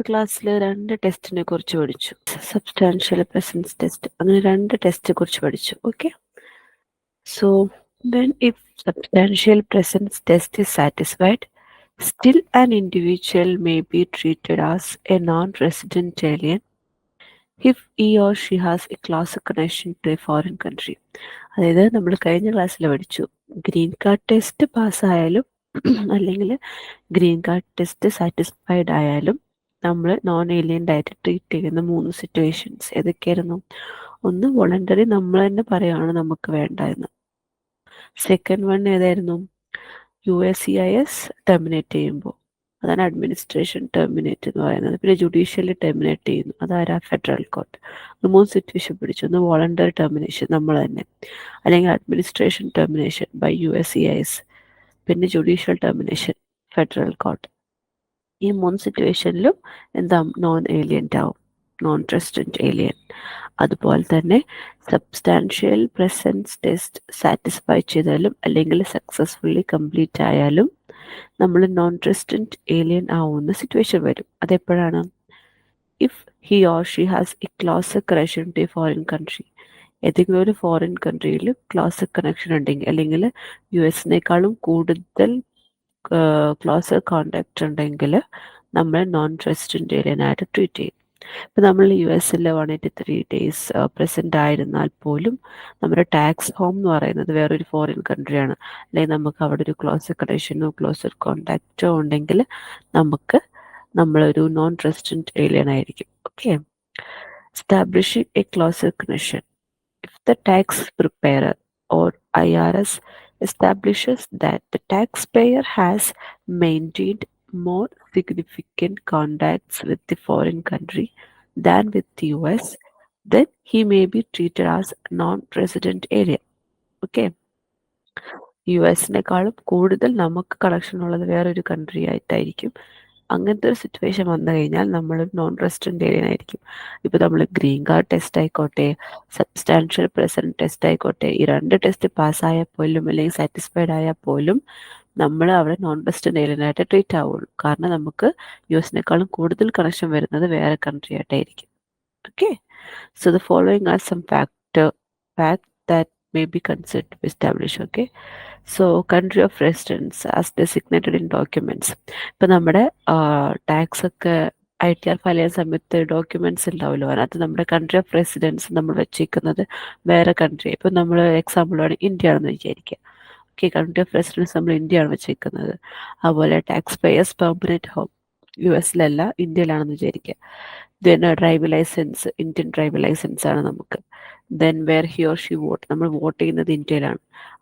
ക്ലാസ്സിൽ 2 ടെസ്റ്റിനെ കുറിച്ച് പഠിച്ചു. സബ്സ്റ്റാൻഷ്യൽ പ്രസൻസ് ടെസ്റ്റ്, അങ്ങനെ 2 ടെസ്റ്റ് കുറിച്ച് പഠിച്ചു. Okay, so then if substantial presence test is satisfied, still an individual may be treated as a non-resident alien if he or she has a closer connection to a foreign country. അതായത് നമ്മൾ കഴിഞ്ഞ ക്ലാസ്സിൽ പഠിച്ചു, green card test പാസ്സായാലും അല്ലെങ്കിൽ green card test satisfied ആയാലും നമ്മൾ non ഏലിയൻ്റ് ആയിട്ട് treat ചെയ്യുന്ന 3 സിറ്റുവേഷൻസ് ഏതൊക്കെയായിരുന്നു? ഒന്ന്, വോളണ്ടറി നമ്മൾ തന്നെ പറയുകയാണ് നമുക്ക് വേണ്ട എന്ന്. സെക്കൻഡ് വൺ ഏതായിരുന്നു? USCIS ടെർമിനേറ്റ് ചെയ്യുമ്പോൾ, അതാണ് അഡ്മിനിസ്ട്രേഷൻ ടെർമിനേറ്റ് എന്ന് പറയുന്നത്. പിന്നെ ജുഡീഷ്യലി ടെർമിനേറ്റ് ചെയ്യുന്നു, അതാരാ? Federal court. 3 സിറ്റുവേഷൻ പിടിച്ചു. ഒന്ന് വോളണ്ടറി ടെർമിനേഷൻ നമ്മൾ തന്നെ, അല്ലെങ്കിൽ അഡ്മിനിസ്ട്രേഷൻ ടെർമിനേഷൻ ബൈ USCIS, പിന്നെ ജുഡീഷ്യൽ ടെർമിനേഷൻ ഫെഡറൽ കോർട്ട്. ഈ 3 സിറ്റുവേഷനിലും എന്താ? നോൺ ഏലിയൻ്റ് ആവും, നോൺ റെസിഡൻറ്റ് ഏലിയൻ. അതുപോലെ തന്നെ സബ്സ്റ്റാൻഷ്യൽ പ്രസൻസ് ടെസ്റ്റ് സാറ്റിസ്ഫൈ ചെയ്താലും അല്ലെങ്കിൽ സക്സസ്ഫുള്ളി കംപ്ലീറ്റ് ആയാലും നമ്മൾ നോൺ റെസിഡൻറ്റ് ഏലിയൻ ആവുന്ന സിറ്റുവേഷൻ വരും. അതെപ്പോഴാണ്? If he or she has a closer connection to a foreign country. ഏതെങ്കിലും ഒരു ഫോറിൻ കൺട്രിയിൽ ക്ലോസർ കണക്ഷൻ ഉണ്ടെങ്കിൽ, അല്ലെങ്കിൽ US-നേക്കാളും കൂടുതൽ ക്ലോസർ കോണ്ടാക്ട് ഉണ്ടെങ്കിൽ നമ്മൾ നോൺ റെസിഡൻറ്റ് ഏലിയൻ ആയിട്ട് ട്രീറ്റ് ചെയ്യും. ഇപ്പം നമ്മൾ US-ൽ 183 days പ്രസൻ്റ് ആയിരുന്നാൽ പോലും നമ്മുടെ ടാക്സ് ഹോം എന്ന് പറയുന്നത് വേറൊരു ഫോറിൻ കൺട്രിയാണ്, അല്ലെങ്കിൽ നമുക്ക് അവിടെ ഒരു ക്ലോസർ കണക്ഷനോ ക്ലോസർ കോണ്ടാക്റ്റോ ഉണ്ടെങ്കിൽ നമ്മളൊരു നോൺ റെസിഡൻറ്റ് ഏലിയൻ ആയിരിക്കും. Okay, establishing a closer connection. If the tax preparer or IRS establishes that the taxpayer has maintained more significant contacts with the foreign country than with the US, then he may be treated as non-resident alien. Okay, US-നേക്കാളും കൂടുതൽ നമുക്ക് connection ഉള്ളത് വേറൊരു country ആയിട്ടായിരിക്കും. അങ്ങനത്തെ ഒരു situation വന്നു കഴിഞ്ഞാൽ നമ്മൾ നോൺ റെസിഡൻറ്റ് ഏലിയൻ ആയിരിക്കും. ഇപ്പോൾ നമ്മൾ ഗ്രീൻ കാർഡ് ടെസ്റ്റ് ആയിക്കോട്ടെ, സബ്സ്റ്റാൻഷ്യൽ പ്രസൻറ്റ് ടെസ്റ്റ് ആയിക്കോട്ടെ, ഈ 2 ടെസ്റ്റ് പാസ്സായാൽ പോലും അല്ലെങ്കിൽ സാറ്റിസ്ഫൈഡ് ആയാൽ പോലും നമ്മൾ അവിടെ നോൺ റെസിഡൻറ്റ് ഏലിയൻ ആയിട്ട് ട്രീറ്റ് ആവുള്ളൂ. കാരണം നമുക്ക് US-നേക്കാളും കൂടുതൽ കണക്ഷൻ വരുന്നത് വേറെ കൺട്രി ആയിട്ടായിരിക്കും. Okay, so the following are some fact that may be considered to establish. Okay, so country of residence as designated in documents. ഇപ്പം നമ്മുടെ ടാക്സ് ഒക്കെ ITR ഫയൽ ചെയ്യുന്ന സമയത്ത് ഡോക്യുമെന്റ്സ് ഉണ്ടാവുമല്ലോ, അതിനകത്ത് നമ്മുടെ കൺട്രി ഓഫ് റെസിഡൻസ് നമ്മൾ വെച്ചിരിക്കുന്നത് വേറെ കൺട്രി. ഇപ്പം നമ്മൾ എക്സാമ്പിൾ ആണ് ഇന്ത്യ ആണെന്ന് വിചാരിക്കുക. ഓക്കെ, കൺട്രി ഓഫ് റെസിഡൻസ് നമ്മൾ ഇന്ത്യ ആണ് വെച്ചിരിക്കുന്നത്. അതുപോലെ ടാക്സ് പേയേഴ്സ് പെർമനന്റ് ഹോം US-ലല്ല, ഇന്ത്യയിലാണെന്ന് വിചാരിക്കുക. Then drive licence, Indian drive licence ആണ് നമുക്ക്. Then where he or she vote, നമ്മൾ വോട്ട് ചെയ്യുന്നത് ഇന്ത്യയിലാണ്.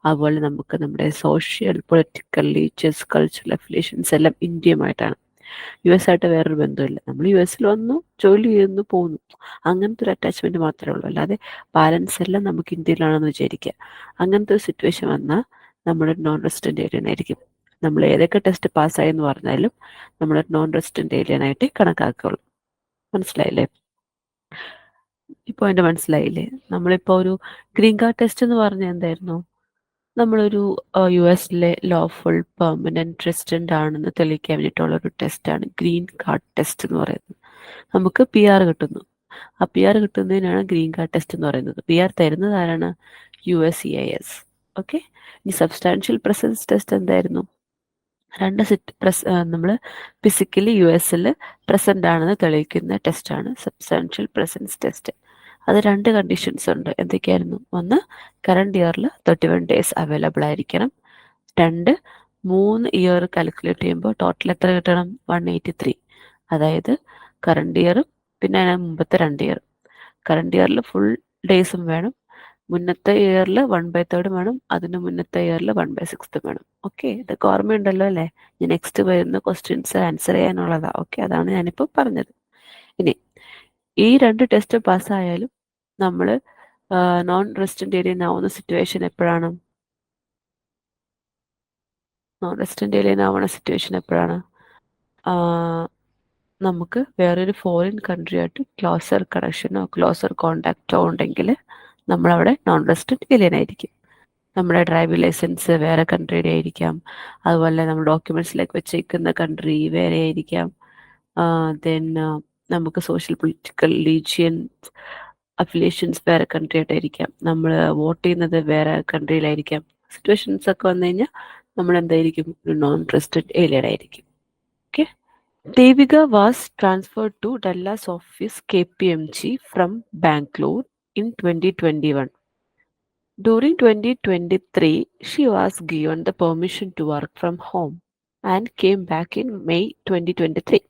അതുപോലെ നമുക്ക് നമ്മുടെ social, political, religious, cultural affiliations എല്ലാം ഇന്ത്യയുമായിട്ടാണ്. US-ആയിട്ട് വേറൊരു ബന്ധമില്ല. നമ്മൾ US-ൽ വന്നു, ജോലി ചെയ്യുന്നു, പോകുന്നു, അങ്ങനത്തെ ഒരു അറ്റാച്ച്മെന്റ് മാത്രമേ ഉള്ളൂ. അല്ലാതെ ബാലൻസ് എല്ലാം നമുക്ക് ഇന്ത്യയിലാണെന്ന് വിചാരിക്കുക. അങ്ങനത്തെ ഒരു സിറ്റുവേഷൻ വന്നാൽ നമ്മുടെ നോൺ റെസിഡൻറ്റ് ഏലിയൻ ആയിരിക്കും. നമ്മൾ ഏതൊക്കെ ടെസ്റ്റ് പാസ്സായി എന്ന് പറഞ്ഞാലും നമ്മൾ നോൺ റെസിഡൻറ്റ് ഏലിയൻ ആയിട്ട് കണക്കാക്കുള്ളൂ. മനസ്സിലായില്ലേ? ഈ പോയിന്റ് മനസ്സിലായില്ലേ? നമ്മളിപ്പോൾ ഒരു ഗ്രീൻ കാർഡ് ടെസ്റ്റ് എന്ന് പറഞ്ഞാൽ എന്തായിരുന്നു? നമ്മളൊരു US-ലെ ലോഫുൾ പെർമനന്റ് റെസിഡന്റ് ആണെന്ന് തെളിയിക്കാൻ വേണ്ടിയിട്ടുള്ള ഒരു ടെസ്റ്റാണ് ഗ്രീൻ കാർഡ് ടെസ്റ്റ് എന്ന് പറയുന്നത്. നമുക്ക് PR കിട്ടുന്നു. ആ PR കിട്ടുന്നതിനാണ് ഗ്രീൻ കാർഡ് ടെസ്റ്റ് എന്ന് പറയുന്നത്. PR തരുന്നത് ആരാണ്? USCIS. ഓക്കെ, ഇനി സബ്സ്റ്റാൻഷ്യൽ പ്രസൻസ് ടെസ്റ്റ് എന്തായിരുന്നു? 2 നമ്മൾ ഫിസിക്കലി US-ൽ പ്രസന്റ് ആണെന്ന് തെളിയിക്കുന്ന ടെസ്റ്റാണ് സബ്സ്റ്റാൻഷ്യൽ പ്രസൻസ് ടെസ്റ്റ്. അത് 2 കണ്ടീഷൻസ് ഉണ്ട്. എന്തൊക്കെയായിരുന്നു? ഒന്ന്, കറണ്ട് ഇയറിൽ 31 days അവൈലബിൾ ആയിരിക്കണം. 2, 3 ഇയർ കാൽക്കുലേറ്റ് ചെയ്യുമ്പോൾ ടോട്ടൽ എത്ര കിട്ടണം? 183. അതായത് കറണ്ട് ഇയറും പിന്നെ മുമ്പത്തെ 2 ഇയർ. കറണ്ട് ഇയറിൽ ഫുൾ ഡേയ്സും വേണം, മുന്നത്തെ ഇയറിൽ 1/3 വേണം, അതിന് മുന്നത്തെ ഇയറിൽ 1/6 വേണം. ഓക്കെ, ഇതൊക്കെ ഓർമ്മയുണ്ടല്ലോ അല്ലേ? ഞാൻ നെക്സ്റ്റ് വരുന്ന ക്വസ്റ്റ്യൻസ് ആൻസർ ചെയ്യാനുള്ളതാ. ഓക്കെ, അതാണ് ഞാനിപ്പോൾ പറഞ്ഞത്. ഇനി ഈ 2 ടെസ്റ്റ് പാസ്സായാലും നമ്മൾ നോൺ റെസിഡൻറ്റ് ഏലിയൻ ആവുന്ന സിറ്റുവേഷൻ എപ്പോഴാണ്? നോൺ റെസിഡൻറ്റ് ഏലിയൻ ആവുന്ന സിറ്റുവേഷൻ എപ്പോഴാണ്? നമുക്ക് വേറൊരു ഫോറിൻ കൺട്രിയായിട്ട് ക്ലോസർ കണക്ഷനോ ക്ലോസർ കോണ്ടാക്റ്റോ ഉണ്ടെങ്കിൽ നമ്മളവിടെ നോൺ റെസിഡൻറ്റ് ഏലിയൻ ആയിരിക്കും. നമ്മുടെ ഡ്രൈവിംഗ് ലൈസൻസ് വേറെ കൺട്രിയുടെ ആയിരിക്കാം, അതുപോലെ നമ്മൾ ഡോക്യുമെന്റ്സിലേക്ക് വെച്ചേക്കുന്ന കൺട്രി വേറെ ആയിരിക്കാം. ദെൻ നമുക്ക് സോഷ്യൽ പൊളിറ്റിക്കൽ ലീജിയൻ അഫിലിയേഷൻസ് വേറെ കൺട്രി ആയിട്ടായിരിക്കാം, നമ്മൾ വോട്ട് ചെയ്യുന്നത് വേറെ കൺട്രിയിലായിരിക്കാം. സിറ്റുവേഷൻസ് ഒക്കെ വന്നു കഴിഞ്ഞാൽ നമ്മൾ എന്തായിരിക്കും, ഒരു നോൺ ട്രസ്റ്റഡ് ഏലിയൻ ആയിരിക്കും. Okay. Devika was transferred to Dallas office KPMG from Bangalore in 2021. During 2023, she was given the permission to work from home and came back in May 2023.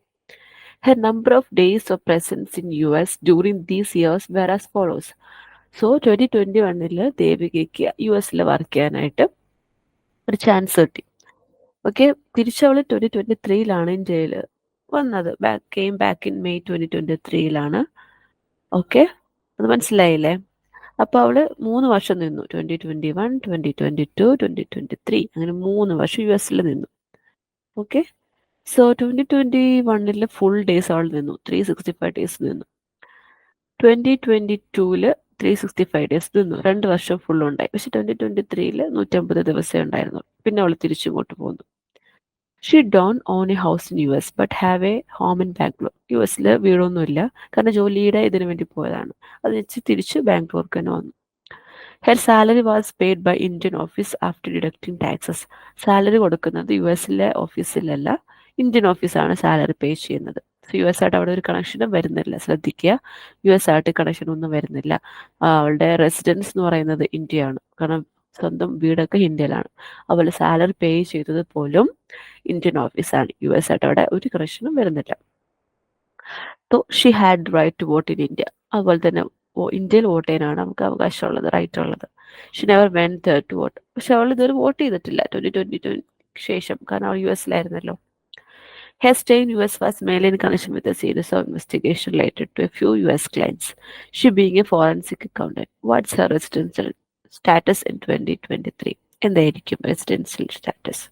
Her number of days of presence in US during these years were as follows. So 2021 ദേവികയ്ക്ക് US work ചെയ്യാനായിട്ട് ഒരു chance കിട്ടി. Okay. തിരിച്ചവള് 2023 ഇന്ത്യയിൽ വന്നത്. Came back in May 2023. Okay, അത് മനസ്സിലായില്ലേ? അപ്പോൾ അവള് 3 വർഷം നിന്നു. 2021, 2022, 2023, അങ്ങനെ 3 വർഷം US നിന്നു. ഓക്കെ. സോ 2021 ഫുൾ ഡേയ്സ് അവൾ നിന്നു, 365 ഡേയ്സ് നിന്നു. 2022 365 ഡേയ്സ് നിന്നു, 2 വർഷം ഫുൾ ഉണ്ടായി. പക്ഷെ 2023 150 ദിവസമേ ഉണ്ടായിരുന്നു. പിന്നെ അവൾ തിരിച്ചിങ്ങോട്ട് പോന്നു. She don't own a house in US but have a home in Bangalore. US വീടൊന്നുമില്ല, കാരണം ജോലിയുടെ ഇതിനു വേണ്ടി പോയതാണ്. അത് വെച്ച് തിരിച്ച് ബാംഗ്ലൂർക്ക് തന്നെ വന്നു. Her salary was paid by Indian office after deducting taxes. Salary കൊടുക്കുന്നത് US ഓഫീസിലല്ല, ഇന്ത്യൻ ഓഫീസാണ് സാലറി പേ ചെയ്യുന്നത്. സോ US ആയിട്ട് അവിടെ ഒരു കണക്ഷനും വരുന്നില്ല. ശ്രദ്ധിക്കുക, US ആയിട്ട് കണക്ഷൻ ഒന്നും വരുന്നില്ല. അവളുടെ റെസിഡൻസ് എന്ന് പറയുന്നത് ഇന്ത്യയാണ്, കാരണം സ്വന്തം വീടൊക്കെ ഇന്ത്യയിലാണ്. അവൾ സാലറി പേ ചെയ്തത് പോലും ഇന്ത്യൻ ഓഫീസാണ്. US ആയിട്ട് അവിടെ ഒരു കണക്ഷനും വരുന്നില്ല. So she had right to vote in India. അതുപോലെ തന്നെ ഇന്ത്യയിൽ വോട്ട് ചെയ്യാനാണ് നമുക്ക് അവകാശമുള്ളത്, റൈറ്റ് ഉള്ളത്. She never went to vote. പക്ഷെ അവൾ ഇതുവരെ വോട്ട് ചെയ്തിട്ടില്ല 2022 ശേഷം, കാരണം അവൾ US Her stay in US was mainly in connection with a series of investigations related to a few US clients. She being a forensic accountant. What's her residential status in 2023? എന്തായിരിക്കും residential status?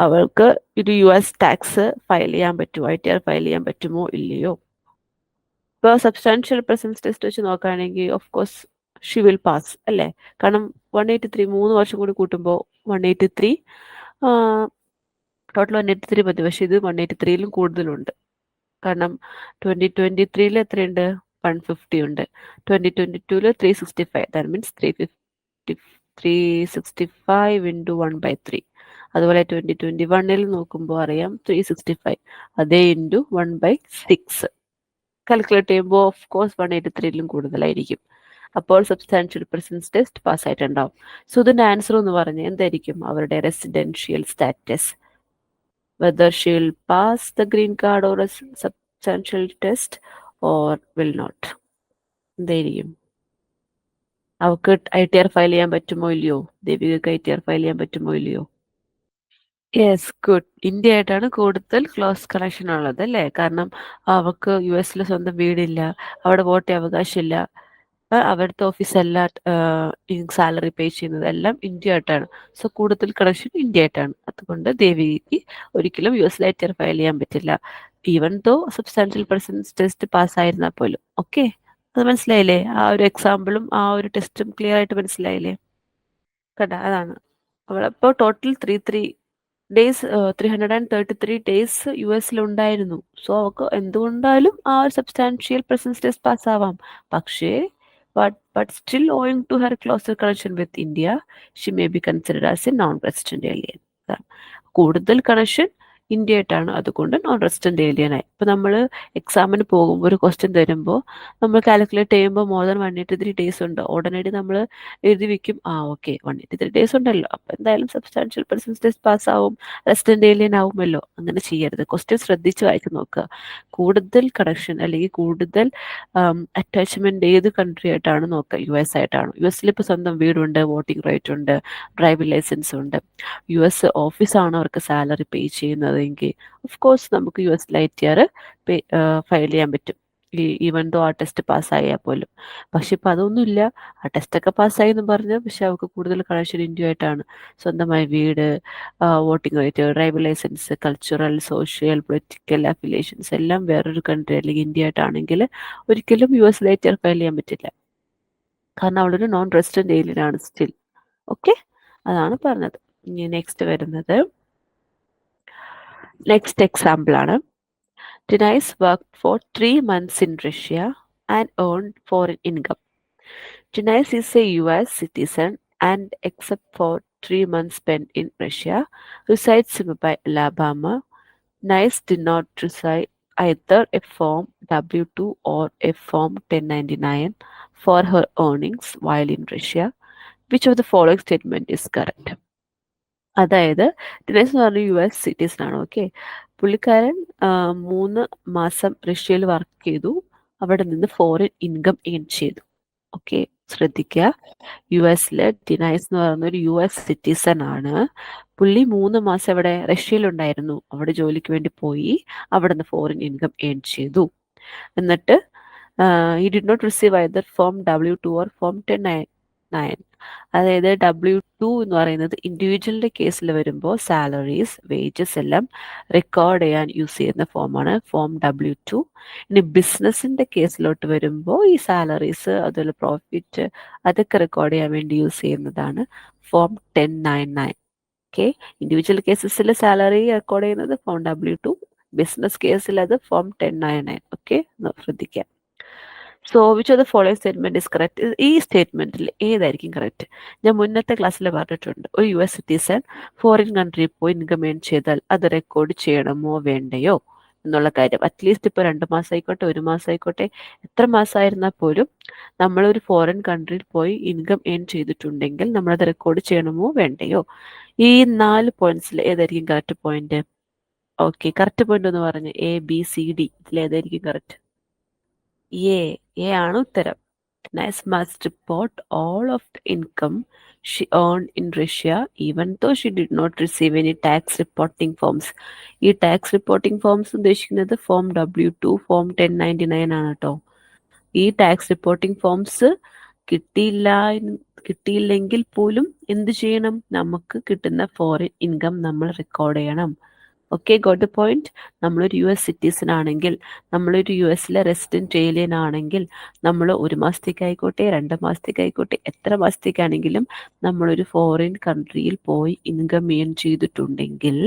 അവൾക്ക് ഒരു US tax file ചെയ്യാൻ പറ്റുമോ, ITR file ചെയ്യാൻ പറ്റുമോ ഇല്ലയോ? ഇപ്പോൾ substantial presence test വെച്ച് നോക്കുകയാണെങ്കിൽ of course she will pass അല്ലേ, കാരണം 183 3 വർഷം കൂടി കൂട്ടുമ്പോൾ 183 ടോട്ടൽ 183 മതി. പക്ഷെ ഇത് 183 കൂടുതലുണ്ട്, കാരണം 2023 എത്രയുണ്ട്, 150 ഉണ്ട്. 2022 365, ദാറ്റ് മീൻസ് 365 ഇൻറ്റു 1/3. അതുപോലെ 2021 നോക്കുമ്പോൾ അറിയാം 365, അതേ ഇൻറ്റു 1/6 കാൽക്കുലേറ്റ് ചെയ്യുമ്പോൾ ഓഫ് കോഴ്സ് 183 കൂടുതലായിരിക്കും. അപ്പോൾ സബ്സ്റ്റാൻഷ്യൽ പ്രസൻസ് ടെസ്റ്റ് പാസ്സായിട്ടുണ്ടാവും. സോ ഇതിൻ്റെ ആൻസർ എന്ന് പറഞ്ഞാൽ എന്തായിരിക്കും, അവരുടെ residential status, whether she'll pass the green card or a substantial test or will not. എന്തായിരിക്കും? അവർക്ക് ITR ഫയൽ ചെയ്യാൻ പറ്റുമോ ഇല്ലയോ? ദേവികക്ക് ITR ഫയൽ ചെയ്യാൻ പറ്റുമോ ഇല്ലയോ? Yes, good. ഇന്ത്യ ആയിട്ടാണ് കൂടുതൽ ക്ലോസ് കണക്ഷൻ ഉള്ളത് അല്ലേ, കാരണം അവർക്ക് US സ്വന്തം വീടില്ല, അവിടെ വോട്ട് അവകാശമില്ല, അവിടുത്തെ ഓഫീസല്ല സാലറി പേ ചെയ്യുന്നത് എല്ലാം ഇന്ത്യ ആയിട്ടാണ്. സോ കൂടുതൽ കണക്ഷൻ ഇന്ത്യ ആയിട്ടാണ്. അതുകൊണ്ട് ദേവിക്ക് ഒരിക്കലും US ITR ഫയൽ ചെയ്യാൻ പറ്റില്ല, even though substantial persons test പാസ്സായിരുന്നാൽ പോലും. ഓക്കെ, അത് മനസ്സിലായില്ലേ? ആ ഒരു എക്സാമ്പിളും ആ ഒരു ടെസ്റ്റും ക്ലിയർ ആയിട്ട് മനസ്സിലായില്ലേ? കണ്ട, അതാണ് അവളപ്പോൾ ടോട്ടൽ 333 ഡേയ്സ് US ഉണ്ടായിരുന്നു. സോ അവൾക്ക് എന്തുകൊണ്ടാലും ആ ഒരു സബ്സ്റ്റാൻഷ്യൽ പ്രസൻസ് ടെസ്റ്റ് പാസ്സാവാം. പക്ഷേ but still owing to her closer connection with India, she may be considered as a non-resident alien. കൂടുതൽ കണക്ഷൻ ഇന്ത്യ ആയിട്ടാണ്, അതുകൊണ്ട് നോൺ റെസിഡന്റ് ഏലിയൻ ആയി. ഇപ്പം നമ്മൾ എക്സാമിന് പോകുമ്പോൾ ഒരു ക്വസ്റ്റ്യൻ തരുമ്പോൾ നമ്മൾ കാൽക്കുലേറ്റ് ചെയ്യുമ്പോൾ മോർ ദാൻ 183 ഡേയ്സ് ഉണ്ട്, ഉടനടി നമ്മൾ എഴുതി വെക്കും, ഓക്കെ 183 ഡേയ്സ് ഉണ്ടല്ലോ, അപ്പം എന്തായാലും substantial persons test പാസ്സാവും, resident alien ആവുമല്ലോ. അങ്ങനെ ചെയ്യരുത്, ക്വസ്റ്റ്യൻ ശ്രദ്ധിച്ച് വായിച്ച് നോക്കുക. കൂടുതൽ കണക്ഷൻ അല്ലെങ്കിൽ കൂടുതൽ അറ്റാച്ച്മെന്റ് ഏത് കൺട്രി ആയിട്ടാണ് നോക്കുക, US ആയിട്ടാണ്. US ഇപ്പോൾ സ്വന്തം വീടുണ്ട്, വോട്ടിംഗ് റൈറ്റ് ഉണ്ട്, ഡ്രൈവിംഗ് ലൈസൻസ് ഉണ്ട്, US ഓഫീസാണ് അവർക്ക് സാലറി പേ ചെയ്യുന്നതെങ്കിൽ ഓഫ് കോഴ്സ് നമുക്ക് US ITR ഫയൽ ചെയ്യാൻ പറ്റും, ഈവൻ ദോ ആ ടെസ്റ്റ് പാസ്സായാൽ പോലും. പക്ഷെ ഇപ്പം അതൊന്നുമില്ല, ആ ടെസ്റ്റൊക്കെ പാസ്സായി എന്ന് പറഞ്ഞ് പക്ഷെ അവർക്ക് കൂടുതൽ കണക്ഷൻ ഇന്ത്യ ആയിട്ടാണ്. സ്വന്തമായി വീട്, voting right, driving licence, cultural social political affiliations എല്ലാം വേറൊരു കൺട്രി അല്ലെങ്കിൽ ഇന്ത്യ ആയിട്ടാണെങ്കിൽ ഒരിക്കലും US ITR ഫയൽ ചെയ്യാൻ പറ്റില്ല, കാരണം അവളൊരു നോൺ റെസിഡന്റ് ഏലിയൻ ആണ് സ്റ്റിൽ. ഓക്കെ, അതാണ് പറഞ്ഞത്. ഇനി നെക്സ്റ്റ് വരുന്നത് നെക്സ്റ്റ് എക്സാമ്പിൾ ആണ്. Denise worked for 3 months in Russia and earned foreign income. Denise is a US citizen and, except for 3 months spent in Russia, resides in Mobile, Alabama. Nice did not receive either a Form W-2 or a Form 1099 for her earnings while in Russia. Which of the following statement is correct? അതായത് ഡിനേഷ് എന്ന് പറഞ്ഞ US citizen ആണ്. Okay, പുള്ളിക്കാരൻ 3 മാസം റഷ്യയിൽ work ചെയ്തു, അവിടെ നിന്ന് ഫോറിൻ ഇൻകം ഏൺ ചെയ്തു. ഓക്കെ, ശ്രദ്ധിക്കുക, US ഡിനൈസ് എന്ന് പറയുന്ന ഒരു US സിറ്റിസൺ ആണ്. പുള്ളി 3 മാസം അവിടെ റഷ്യയിലുണ്ടായിരുന്നു, അവിടെ ജോലിക്ക് വേണ്ടി പോയി, അവിടെ നിന്ന് ഫോറിൻ ഇൻകം ഏൺ ചെയ്തു. എന്നിട്ട് he did not receive either Form W-2 or Form 1099. അതായത് W-2 എന്ന് പറയുന്നത് ഇൻഡിവിജ്വലിന്റെ കേസിൽ വരുമ്പോൾ സാലറീസ്, വേജസ് എല്ലാം റെക്കോർഡ് ചെയ്യാൻ യൂസ് ചെയ്യുന്ന ഫോമാണ് Form W-2. ഇനി ബിസിനസിന്റെ കേസിലോട്ട് വരുമ്പോൾ ഈ സാലറീസ്, അതുപോലെ പ്രോഫിറ്റ്, അതൊക്കെ റെക്കോർഡ് ചെയ്യാൻ വേണ്ടി യൂസ് ചെയ്യുന്നതാണ് Form 1099. ഓക്കെ, ഇൻഡിവിജ്വൽ കേസസിൽ സാലറി റെക്കോർഡ് ചെയ്യുന്നത് Form W-2, ബിസിനസ് കേസിൽ അത് Form 1099. ഓക്കെ, ശ്രദ്ധിക്കാം. So which of the following statement is correct? ഈ സ്റ്റേറ്റ്മെന്റിൽ ഏതായിരിക്കും കറക്റ്റ്? ഞാൻ മുന്നത്തെ ക്ലാസ്സിൽ പറഞ്ഞിട്ടുണ്ട്, ഒരു US സിറ്റിസൺ ഫോറിൻ കൺട്രിയിൽ പോയി ഇൻകം ഏൺ ചെയ്താൽ അത് റെക്കോർഡ് ചെയ്യണമോ വേണ്ടയോ എന്നുള്ള കാര്യം. അറ്റ്ലീസ്റ്റ് ഇപ്പോൾ 2 മാസം ആയിക്കോട്ടെ, 1 മാസം ആയിക്കോട്ടെ, എത്ര മാസമായിരുന്നാൽ പോലും നമ്മളൊരു ഫോറിൻ കൺട്രിയിൽ പോയി ഇൻകം ഏൺ ചെയ്തിട്ടുണ്ടെങ്കിൽ നമ്മളത് റെക്കോർഡ് ചെയ്യണമോ വേണ്ടയോ? ഈ 4 പോയിന്റ്സിൽ ഏതായിരിക്കും correct point? Okay, correct point ഒന്ന് പറഞ്ഞ്, ABCD ഇതിൽ ഏതായിരിക്കും കറക്റ്റ്? എ ആണ് ഉത്തരം. Nice must report all of the income she earned in Russia even though she did not receive any tax reporting forms. ഈ ടാക്സ് റിപ്പോർട്ടിംഗ് ഫോംസ് ഉദ്ദേശിക്കുന്നത് Form W-2, Form 1099 ആണ് കേട്ടോ. ഈ ടാക്സ് റിപ്പോർട്ടിംഗ് ഫോംസ് കിട്ടിയില്ലെങ്കിൽ പോലും എന്ത് ചെയ്യണം? നമുക്ക് കിട്ടുന്ന ഫോറിൻ ഇൻകം നമ്മൾ റെക്കോർഡ് ചെയ്യണം. Okay, got the point. നമ്മളൊരു US സിറ്റിസൺ ആണെങ്കിൽ, നമ്മളൊരു US റെസിഡന്റ് ഏലിയൻ ആണെങ്കിൽ, നമ്മൾ 1 മാസത്തേക്കായിക്കോട്ടെ, 2 മാസത്തേക്കായിക്കോട്ടെ, എത്ര മാസത്തേക്കാണെങ്കിലും നമ്മളൊരു ഫോറിൻ കൺട്രിയിൽ പോയി ഇൻകം ഏൺ ചെയ്തിട്ടുണ്ടെങ്കിൽ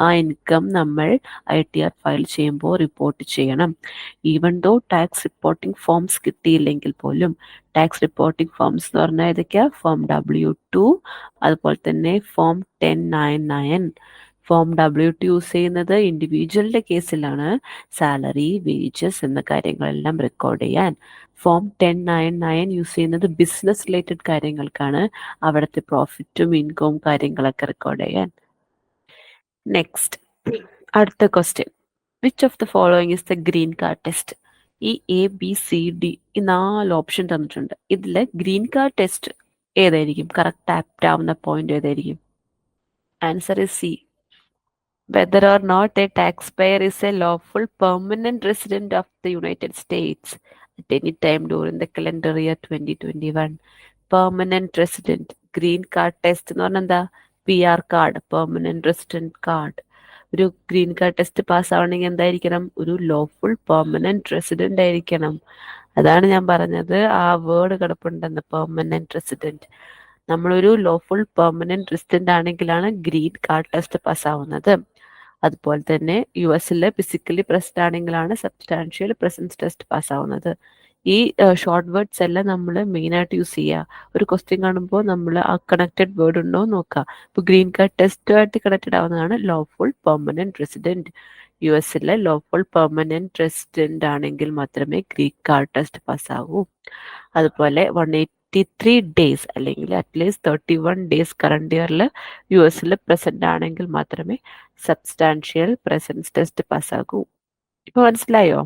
ആ ഇൻകം നമ്മൾ ITR ഫയൽ ചെയ്യുമ്പോൾ റിപ്പോർട്ട് ചെയ്യണം. Even though tax reporting forms കിട്ടിയില്ലെങ്കിൽ പോലും. ടാക്സ് റിപ്പോർട്ടിംഗ് ഫോംസ് എന്ന് പറഞ്ഞാൽ ഏതൊക്കെയാ? Form W-2, അതുപോലെ തന്നെ Form 1099. Form W-2 യൂസ് ചെയ്യുന്നത് ഇൻഡിവിജ്വലിന്റെ കേസിലാണ്, സാലറി, വേജസ് എന്ന കാര്യങ്ങളെല്ലാം റെക്കോർഡ് ചെയ്യാൻ. Form 1099 യൂസ് ചെയ്യുന്നത് ബിസിനസ് റിലേറ്റഡ് കാര്യങ്ങൾക്കാണ്, അവിടുത്തെ പ്രോഫിറ്റും ഇൻകവും കാര്യങ്ങളൊക്കെ റെക്കോർഡ് ചെയ്യാൻ. നെക്സ്റ്റ്, അടുത്ത question. Which of the following is the green card test? ഈ ABCD ഈ 4 ഓപ്ഷൻ തന്നിട്ടുണ്ട്. ഇതിലെ ഗ്രീൻ കാർഡ് ടെസ്റ്റ് ഏതായിരിക്കും? കറക്റ്റ് ആപ്റ്റ് ആവുന്ന പോയിന്റ് ഏതായിരിക്കും? Answer is C. Whether or not a taxpayer is a lawful permanent resident of the United States at any time during the calendar year 2021. Permanent resident green card test എന്ന് പറഞ്ഞാൽ എന്താ? PR card, permanent resident card. ഒരു green card test pass ആവണമെങ്കിൽ എന്തായിരിക്കണം? ഒരു lawful permanent resident ആയിരിക്കണം. അതാണ് ഞാൻ പറഞ്ഞത്, ആ വേർഡ് കിടപ്പുണ്ടെന്ന്, പെർമനന്റ് റെസിഡന്റ്. നമ്മളൊരു ലോഫുൾ പെർമനന്റ് റെസിഡന്റ് ആണെങ്കിലാണ് ഗ്രീൻ കാർഡ് ടെസ്റ്റ് പാസ്സാവുന്നത്. അതുപോലെ തന്നെ US ഫിസിക്കലി പ്രസന്റ് ആണെങ്കിലാണ് സബ്സ്റ്റാൻഷ്യൽ പ്രസൻസ് ടെസ്റ്റ് പാസ്സാവുന്നത്. ഈ ഷോർട്ട് വേർഡ്സ് എല്ലാം നമ്മൾ മെയിനായിട്ട് യൂസ് ചെയ്യുക. ഒരു ക്വസ്റ്റ്യൻ കാണുമ്പോൾ നമ്മൾ ആ കണക്റ്റഡ് വേർഡ് ഉണ്ടോ എന്ന് നോക്കുക. ഇപ്പോൾ ഗ്രീൻ കാർഡ് ടെസ്റ്റുമായിട്ട് കണക്റ്റഡ് ആവുന്നതാണ് lawful permanent resident. US lawful permanent resident ആണെങ്കിൽ മാത്രമേ ഗ്രീൻ കാർഡ് ടെസ്റ്റ് പാസ്സാവൂ. അതുപോലെ 183 ഡേയ്സ് അല്ലെങ്കിൽ അറ്റ്ലീസ്റ്റ് 31 ഡേയ്സ് കറണ്ട് ഇയറിൽ US പ്രസന്റ് ആണെങ്കിൽ മാത്രമേ സബ്സ്റ്റാൻഷ്യൽ പ്രസൻസ് ടെസ്റ്റ് പാസ്സാകൂ. ഇപ്പൊ മനസ്സിലായോ?